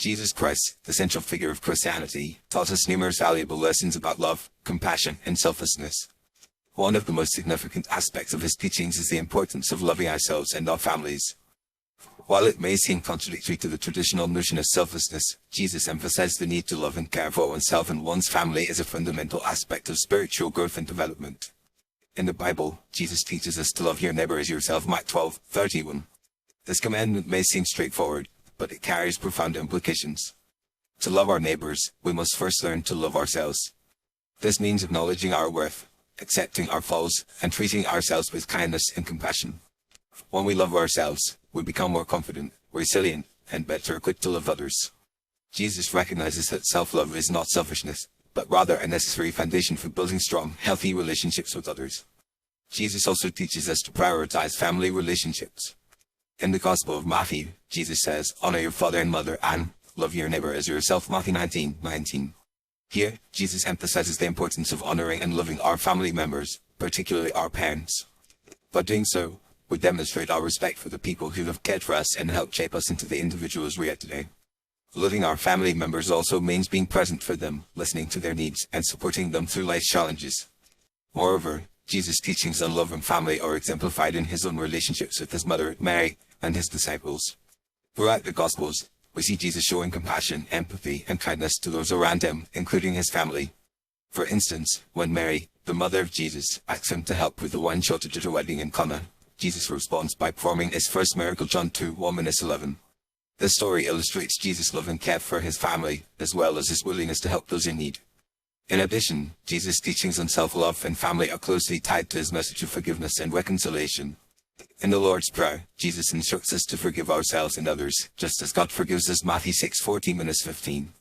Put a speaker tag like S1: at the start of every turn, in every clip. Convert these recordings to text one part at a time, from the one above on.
S1: Jesus Christ, the central figure of Christianity, taught us numerous valuable lessons about love, compassion, and selflessness. One of the most significant aspects of his teachings is the importance of loving ourselves and our families. While it may seem contradictory to the traditional notion of selflessness, Jesus emphasized the need to love and care for oneself and one's family as a fundamental aspect of spiritual growth and development. In the Bible, Jesus teaches us to love your neighbor as yourself, Mark 12:31. This commandment may seem straightforward, but it carries profound implications. To love our neighbors, we must first learn to love ourselves. This means acknowledging our worth, accepting our flaws, and treating ourselves with kindness and compassion. When we love ourselves, we become more confident, resilient, and better equipped to love others. Jesus recognizes that self-love is not selfishness, but rather a necessary foundation for building strong, healthy relationships with others. Jesus also teaches us to prioritize family relationships. In the Gospel of Matthew, Jesus says, "Honor your father and mother and love your neighbor as yourself," Matthew 19:19. Here, Jesus emphasizes the importance of honoring and loving our family members, particularly our parents. By doing so, we demonstrate our respect for the people who have cared for us and helped shape us into the individuals we are today. Loving our family members also means being present for them, listening to their needs, and supporting them through life's challenges. Moreover, Jesus' teachings on love and family are exemplified in his own relationships with his mother, Mary, and his disciples. Throughout the Gospels, we see Jesus showing compassion, empathy, and kindness to those around him, including his family. For instance, when Mary, the mother of Jesus, asks him to help with the wine shortage at a wedding in Cana, Jesus responds by performing his first miracle, John 2:1-11. This story illustrates Jesus' love and care for his family, as well as his willingness to help those in need. In addition, Jesus' teachings on self-love and family are closely tied to his message of forgiveness and reconciliation. In the Lord's Prayer, Jesus instructs us to forgive ourselves and others, just as God forgives us, Matthew 6:14-15.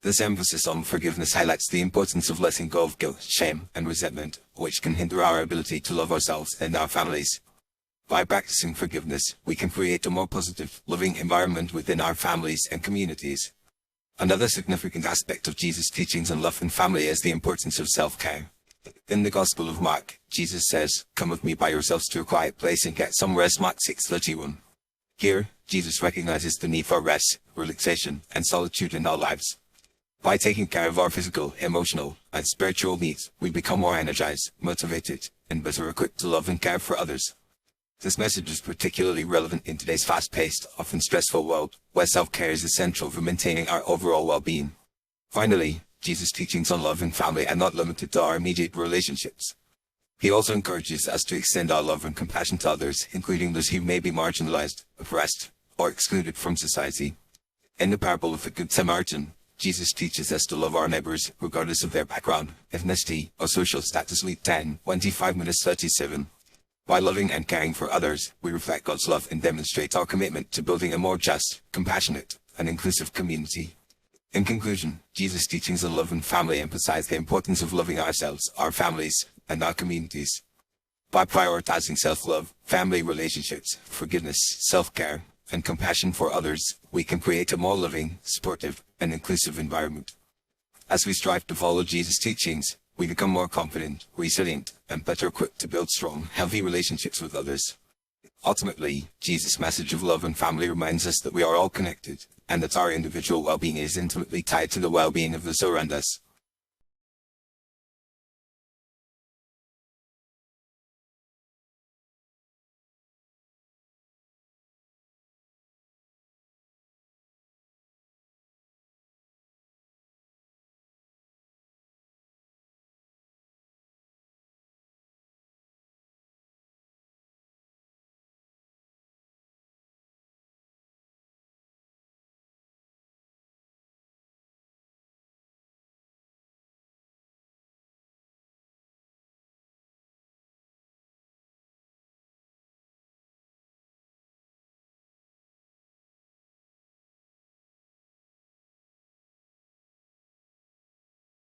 S1: This emphasis on forgiveness highlights the importance of letting go of guilt, shame, and resentment, which can hinder our ability to love ourselves and our families. By practicing forgiveness, we can create a more positive, loving environment within our families and communities. Another significant aspect of Jesus' teachings on love and family is the importance of self-care. In the Gospel of Mark, Jesus says, "Come with me by yourselves to a quiet place and get some rest," Mark 6:31. Here, Jesus recognizes the need for rest, relaxation, and solitude in our lives. By taking care of our physical, emotional, and spiritual needs, we become more energized, motivated, and better equipped to love and care for others. This message is particularly relevant in today's fast-paced, often stressful world, where self-care is essential for maintaining our overall well-being. Finally, Jesus' teachings on love and family are not limited to our immediate relationships. He also encourages us to extend our love and compassion to others, including those who may be marginalized, oppressed, or excluded from society. In the parable of the Good Samaritan, Jesus teaches us to love our neighbors, regardless of their background, ethnicity, or social status, Luke 10:25-37. By loving and caring for others, we reflect God's love and demonstrate our commitment to building a more just, compassionate, and inclusive community. In conclusion, Jesus' teachings on love and family emphasize the importance of loving ourselves, our families, and our communities. By prioritizing self-love, family relationships, forgiveness, self-care, and compassion for others, we can create a more loving, supportive, and inclusive environment. As we strive to follow Jesus' teachings, we become more confident, resilient, and better equipped to build strong, healthy relationships with others. Ultimately, Jesus' message of love and family reminds us that we are all connected, and that our individual well-being is intimately tied to the well-being of those around us.